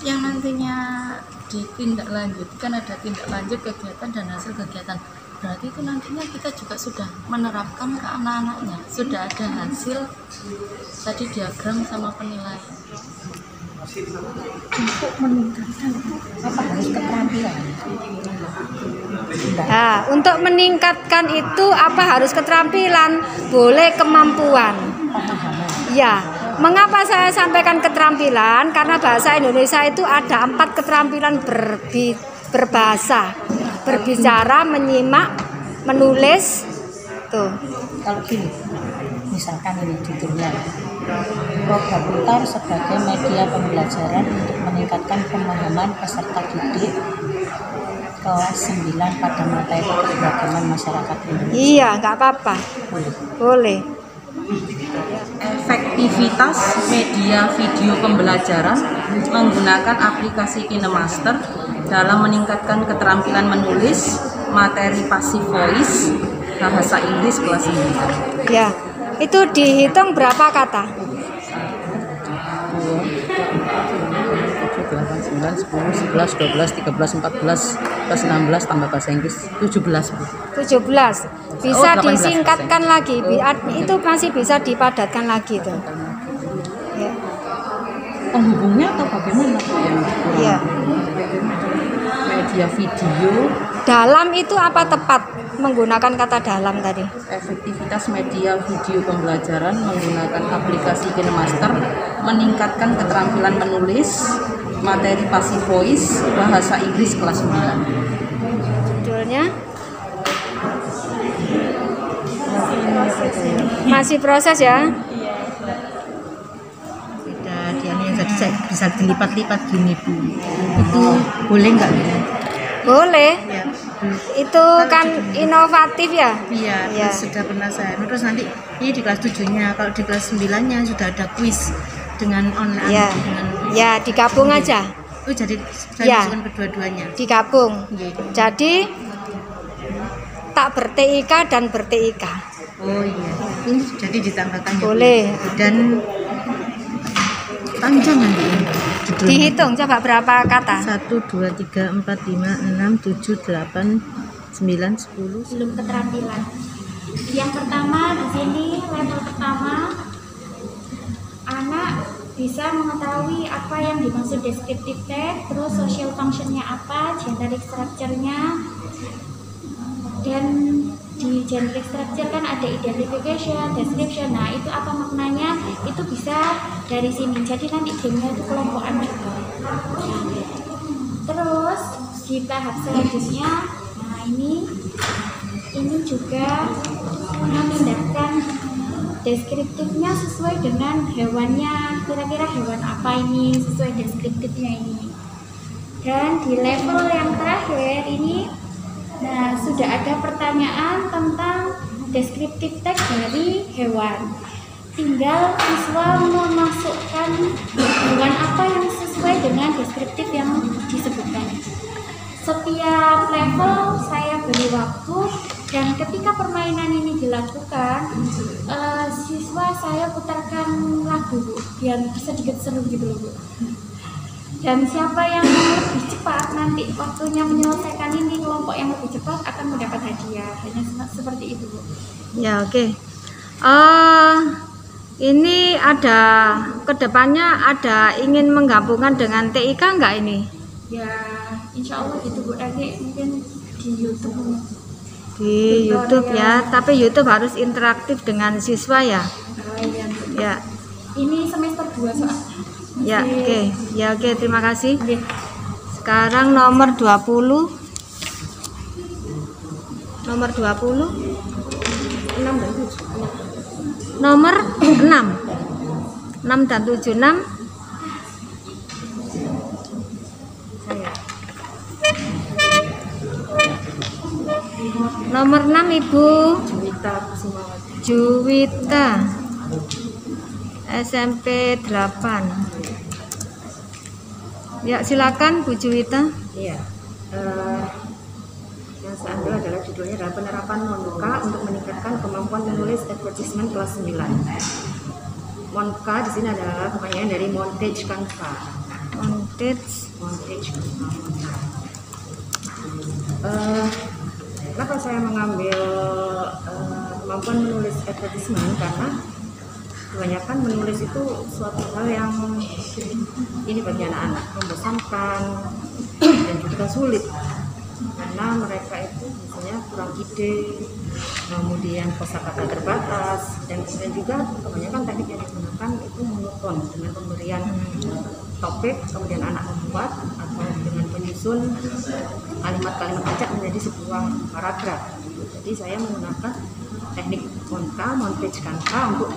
yang nantinya ditindaklanjutkan, ada tindak lanjut kegiatan dan hasil kegiatan. Berarti itu nantinya kita juga sudah menerapkan ke anak-anaknya, sudah ada hasil tadi diagram sama penilaian. Untuk meningkatkan apa harus keterampilan? Nah, untuk meningkatkan itu apa harus keterampilan? Boleh kemampuan. Ya, mengapa saya sampaikan keterampilan? Karena bahasa Indonesia itu ada 4 keterampilan berbahasa, berbicara, menyimak, menulis. Tuh. Kalau gini, misalkan ini judulnya program pintar sebagai media pembelajaran untuk meningkatkan pemahaman peserta didik kelas 9 pada materi keberagaman masyarakat Indonesia. Iya, nggak apa-apa. Boleh. Efektivitas media video pembelajaran menggunakan aplikasi KineMaster dalam meningkatkan keterampilan menulis, materi passive voice, bahasa Inggris kelas 9. Ya, itu dihitung berapa kata? 8, 9, 10, 11, 12, 13, 14, 16 tambah bahasa Inggris 17. 17. Bisa 18, disingkatkan lagi. Itu masih bisa dipadatkan lagi tuh. Ya. Penghubungnya atau bagaimana? Ya. Media video. Dalam itu apa tepat menggunakan kata dalam tadi? Efektivitas media video pembelajaran menggunakan aplikasi KineMaster meningkatkan keterampilan menulis, materi passive voice, bahasa Inggris kelas 9. Judulnya masih proses ya. Beda dia yang tadi saya bisa dilipat-lipat gini Bu. Itu boleh nggak? Boleh. Ya. Itu kan inovatif ya. Iya, Ya. sudah pernah saya. Terus nanti ini di kelas 7-nya, kalau di kelas 9-nya sudah ada kuis dengan online Ya. dengan Ya, digabung aja. Oh, jadi saya Ya. masukkan kedua-duanya. Digabung. Iya. Jadi tak ber-TIK dan ber-TIK. Oh iya. Ini jadi ditambahkan ya, Bu? Boleh. Dan panjang nanti judulnya. Dihitung coba berapa kata? 1, 2, 3, 4, 5, 6, 7, 8, 9, 10. Belum keterampilan. Yang pertama di sini level pertama, anak bisa mengetahui apa yang dimaksud descriptive text, terus social functionnya apa, generic structure-nya, dan di generic structure kan ada identification, description. Nah itu apa maknanya, itu bisa dari sini. Jadi nanti gamenya itu kelompokan juga. Terus di tahap selanjutnya, nah ini juga memindahkan deskriptifnya sesuai dengan hewannya, kira-kira hewan apa ini sesuai deskriptifnya ini. Dan di level yang terakhir ini, nah sudah ada pertanyaan tentang deskriptif teks dari hewan. Tinggal siswa memasukkan hewan apa yang sesuai dengan deskriptif yang disebutkan. Setiap level saya beri waktu, dan ketika permainan ini dilakukan, siswa saya putarkan lagu, Bu, biar sedikit seru gitu loh, Bu. Dan siapa yang lebih cepat nanti waktunya menyelesaikan ini, kelompok yang lebih cepat akan mendapat hadiah. Hanya seperti itu, Bu. Ya, oke. Ini ada kedepannya ada ingin menggabungkan dengan TIK enggak ini? Ya, insya Allah gitu, Bu. Nanti mungkin di YouTube. Di YouTube ya, tapi YouTube harus interaktif dengan siswa ya. Iya, Bu. Ya, Ini semester 2 soalnya. ya, oke. Ya, oke, terima kasih. Oke. Sekarang nomor 20. Nomor 20. 6 dan 7. Nomor 6. 6 dan 7, 6. Saya. Nomor 6 Ibu Juwita, SMP 8. Ya, silakan Bu Juwita. Iya, yang saya ambil adalah judulnya adalah penerapan Monka untuk meningkatkan kemampuan menulis advertisement kelas 9. Monka di sini adalah pertanyaan dari Montage Canva. Montage. Kenapa saya mengambil kemampuan menulis advertisement? Karena kebanyakan menulis itu suatu hal yang ini bagi anak-anak membosankan dan juga sulit, karena mereka itu misalnya kurang ide, kemudian kosakata terbatas, dan kemudian juga kebanyakan teknik yang digunakan itu monoton dengan pemberian topik, kemudian anak membuat atau dengan menyusun kalimat-kalimat acak menjadi sebuah paragraf. Jadi saya menggunakan teknik montage Canva untuk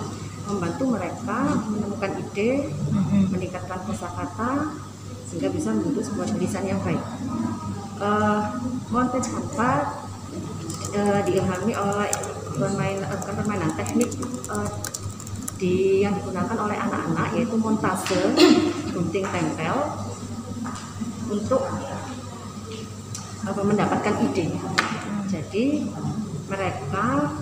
membantu mereka menemukan ide, meningkatkan kosakata sehingga bisa membentuk sebuah tulisan yang baik. Montage Canva diilhami oleh permainan teknik yang digunakan oleh anak-anak, yaitu montase gunting tempel untuk mendapatkan ide. Jadi mereka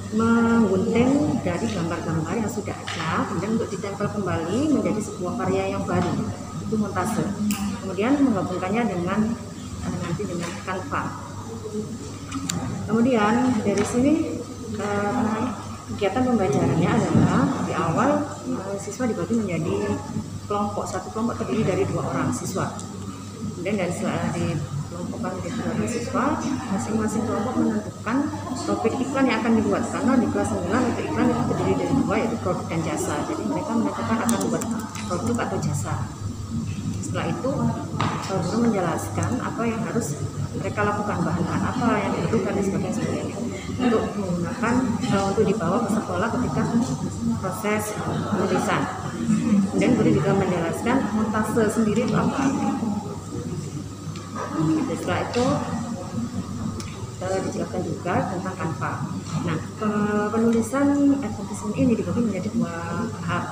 menggunting dari gambar-gambar yang sudah ada, kemudian untuk ditempel kembali menjadi sebuah karya yang baru, itu montase. Kemudian menggabungkannya dengan nanti dengan Canva. Kemudian dari sini kegiatan pembelajarannya adalah di awal siswa dibagi menjadi kelompok. Satu kelompok terdiri dari 2 orang siswa. Kemudian dari dikelompokkan menjadi 2 orang siswa, masing-masing kelompok menentukan topik iklan yang akan dibuat, karena di kelas 9 itu iklan itu terdiri dari 2, yaitu produk dan jasa. Jadi mereka menentukan akan membuat produk atau jasa. Setelah itu guru menjelaskan apa yang harus mereka lakukan, bahan-bahan apa yang dibutuhkan dan sebagainya untuk menggunakan untuk dibawa ke sekolah ketika proses penulisan. Kemudian guru juga menjelaskan montase sendiri itu apa. Setelah itu dijelaskan juga tentang Canva. Nah, penulisan advertisement ini dibagi menjadi 2 tahap.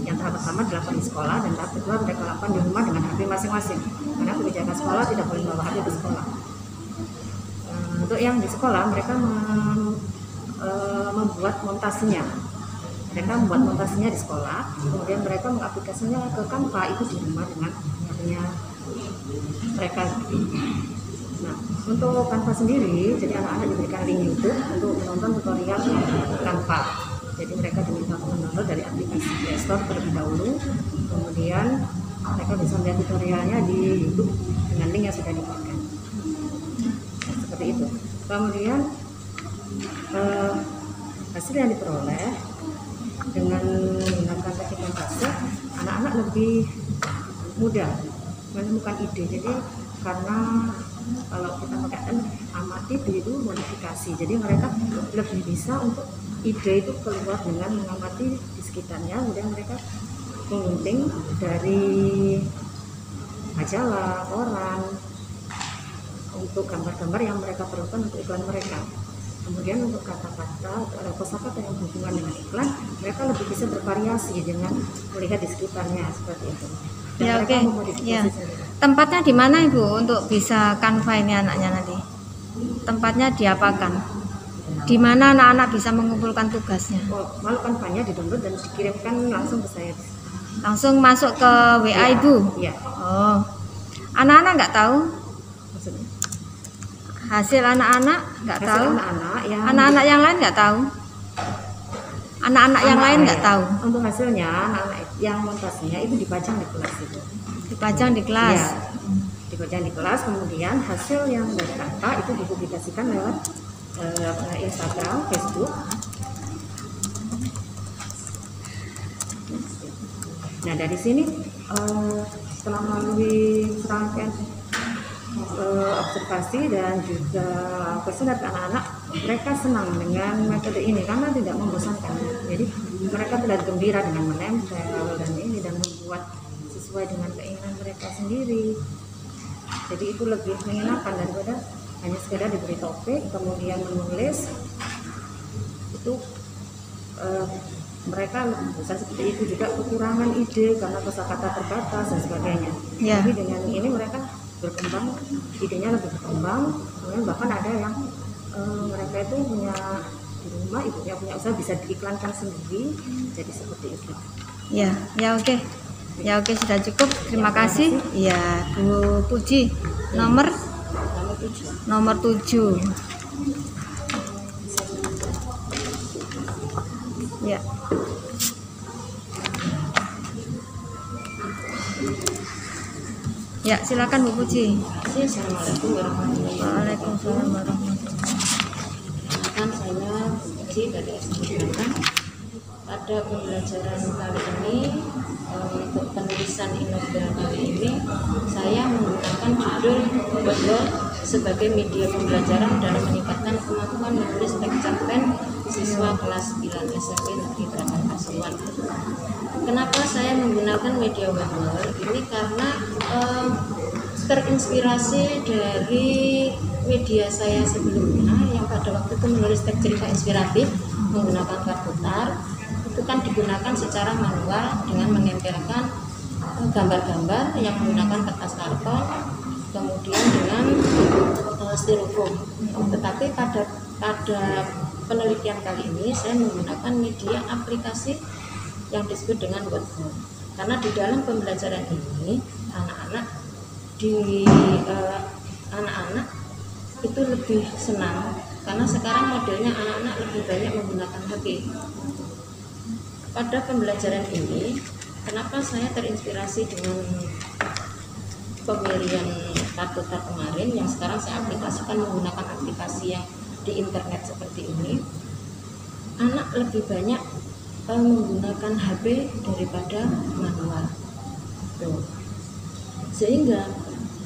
Yang tahap pertama dilakukan di sekolah, dan tahap kedua mereka lakukan di rumah dengan HP masing-masing. Karena kebijakan sekolah tidak boleh membawa HP ke sekolah. Untuk yang di sekolah, mereka membuat montasinya. Mereka membuat montasinya di sekolah, kemudian mereka mengaplikasinya ke Canva itu di rumah dengan HP-nya mereka. Nah, untuk Canva sendiri, jadi anak-anak diberikan link YouTube untuk menonton tutorial Canva. Jadi mereka diminta mendownload dari aplikasi Play Store terlebih dahulu, kemudian mereka bisa melihat tutorialnya di YouTube dengan link yang sudah diberikan. Nah, seperti itu. Kemudian hasil yang diperoleh dengan menggunakan teknik montase, anak-anak lebih mudah menemukan ide. Jadi karena kalau kita pakai amati itu modifikasi, jadi mereka lebih bisa untuk ide itu keluar dengan mengamati di sekitarnya. Kemudian mereka menggunting dari majalah, koran untuk gambar-gambar yang mereka perlukan untuk iklan mereka. Kemudian untuk kata-kata atau kosakata yang berhubungan dengan iklan, mereka lebih bisa bervariasi dengan melihat di sekitarnya seperti itu. Dan Ya, mereka oke. memodifikasi Ya. sendiri. Tempatnya di mana Ibu untuk bisa Canva ini anaknya nanti? Tempatnya diapakan? Di mana anak-anak bisa mengumpulkan tugasnya? Malu Canva-nya didownload dan dikirimkan langsung ke saya. Langsung masuk ke WA Ibu? Iya, Oh. Anak-anak nggak tahu? maksudnya. Hasil anak-anak nggak Hasil tahu? anak-anak Yang lain nggak tahu? Anak-anak yang lain nggak tahu? Untuk hasilnya, anak-anak yang montasinya itu dipajang di kelas itu. Dipajang di kelas? Iya, dipajang di kelas. Kemudian hasil yang dari Canva itu dipublikasikan lewat Instagram, Facebook. Nah, dari sini setelah melalui serangkaian observasi dan juga kuesioner ke anak-anak, mereka senang dengan metode ini karena tidak membosankan. Jadi mereka tidak gembira dengan menempel dan ini dan membuat sesuai dengan keinginan mereka sendiri. Jadi itu lebih menyenangkan daripada hanya sekedar diberi topik kemudian menulis. Itu mereka bisa seperti itu juga kekurangan ide karena kosakata terbatas dan sebagainya. Ya. Tapi dengan ini mereka berkembang, idenya lebih berkembang. Kemudian bahkan ada yang mereka itu punya di rumah, ibunya punya usaha bisa diiklankan sendiri, jadi seperti itu. Ya, ya oke. Ya oke, sudah cukup. Terima kasih. Ya, Bu Puji. Nomor 7. Ya. Ya, silakan Bu Puji. Assalamualaikum warahmatullahi wabarakatuh. Waalaikumsalam warahmatullahi Perkenalkan, saya Puji dari SD Pada pembelajaran kali ini untuk penulisan inaugural kali ini saya menggunakan judul Wordwall sebagai media pembelajaran dalam meningkatkan kemampuan menulis teks cerpen siswa kelas 9 SMP Negeri 8 Pasuruan. Kenapa saya menggunakan media Wordwall ini? Karena terinspirasi dari media saya sebelumnya yang pada waktu itu menulis teks cerita inspiratif menggunakan kartutar. Itu kan digunakan secara manual dengan menempelkan gambar-gambar yang menggunakan kertas karton, kemudian dengan styrofoam. Tetapi pada penelitian kali ini saya menggunakan media aplikasi yang disebut dengan Wordwall. Karena di dalam pembelajaran ini anak-anak itu lebih senang karena sekarang modelnya anak-anak lebih banyak menggunakan HP. Pada pembelajaran ini, kenapa saya terinspirasi dengan pemilihan kartutar kemarin yang sekarang saya aplikasikan menggunakan aplikasi yang di internet seperti ini. Anak lebih banyak menggunakan HP daripada manual. Sehingga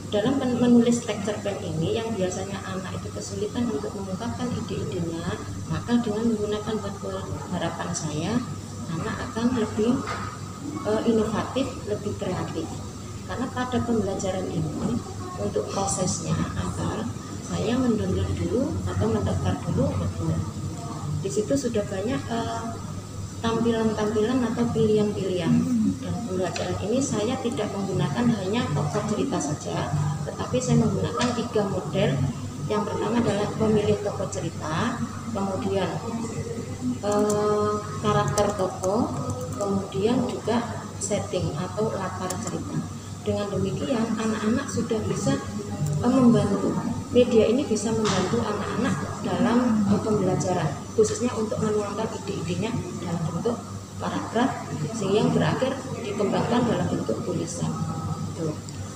dalam menulis teks cerpen ini yang biasanya anak itu kesulitan untuk mengungkapkan ide-idenya, maka dengan menggunakan Wordwall, harapan saya anak akan lebih inovatif, lebih kreatif. Karena pada pembelajaran ini untuk prosesnya agar saya mendownload dulu atau mendaftar dulu Wordwall. Di situ sudah banyak tampilan-tampilan atau pilihan-pilihan. Dan pembelajaran ini saya tidak menggunakan hanya tokoh cerita saja, tetapi saya menggunakan 3 model. Yang pertama adalah memilih tokoh cerita, kemudian karakter tokoh, kemudian juga setting atau latar cerita. Dengan demikian anak-anak sudah bisa membantu, media ini bisa membantu anak-anak dalam pembelajaran, khususnya untuk menuangkan ide-idenya dalam bentuk paragraf sehingga berakhir dikembangkan dalam bentuk tulisan.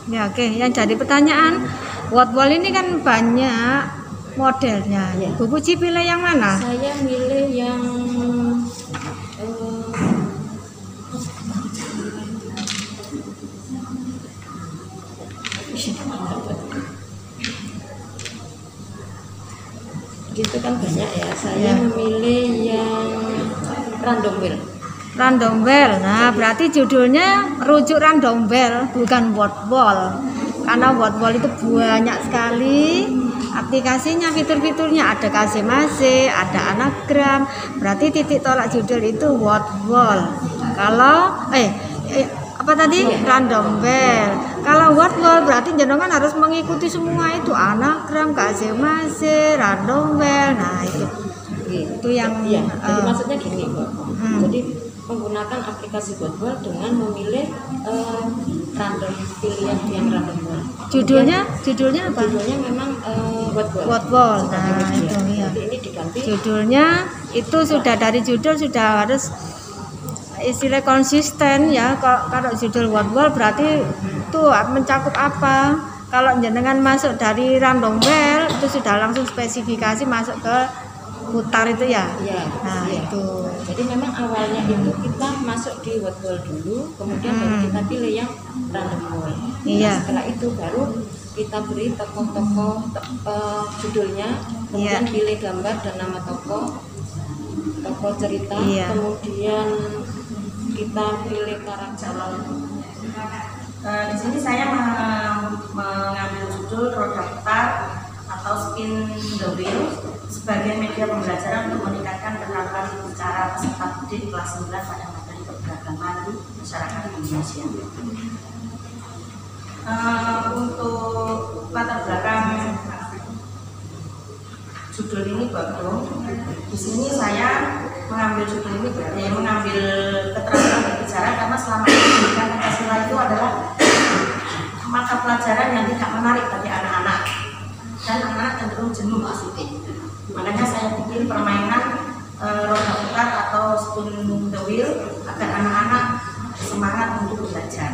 Ya oke, yang jadi pertanyaan, Wordwall ini kan banyak modelnya. Ya. Bu Puji pilih yang mana? Saya milih yang gitu kan banyak ya. Saya memilih yang random wheel. Random Wheel. Nah, berarti judulnya rujuk Random Wheel, bukan Wordwall. Karena Wordwall itu banyak sekali aplikasinya, fitur-fiturnya, ada KCMAC, ada anagram. Berarti titik tolak judul itu Wordwall. Kalau apa tadi? Random Wheel. Kalau Wordwall berarti jenengan harus mengikuti semua itu, anagram, KCMAC, Random Wheel. Nah, itu yang jadi maksudnya gini, Mbak. Jadi menggunakan aplikasi Wordwall dengan memilih random pilihan yang random. Judulnya apa? Judulnya memang Wordwall. Nah, itu ya. Jadi ini diganti. Judulnya itu sudah dari judul sudah harus istilah konsisten ya. Kalau judul Wordwall berarti itu mencakup apa? Kalau jenengan masuk dari Random Wheel itu sudah langsung spesifikasi masuk ke putar itu ya. Nah, itu. Jadi memang awalnya itu kita masuk di Wordwall dulu, kemudian baru kita pilih yang random wall. Iya. Nah, setelah itu baru kita beri tokoh-tokoh judulnya, kemudian pilih gambar dan nama tokoh cerita, kemudian kita pilih karakter. Di sini saya mengambil judul Roda Putar atau Spin the Wheel sebagai media pembelajaran untuk meningkatkan keterampilan bicara peserta didik kelas 9 pada materi keberagaman masyarakat Indonesia. Untuk latar belakang judul ini bagus. Di sini saya mengambil judul ini mengambil keterampilan pembelajaran, karena selama ini pendidikan Pancasila itu adalah mata pelajaran yang tidak menarik bagi anak-anak dan anak-anak cenderung jenuh di situ. Makanya saya bikin permainan roda putar atau spin the wheel agar anak-anak semangat untuk belajar.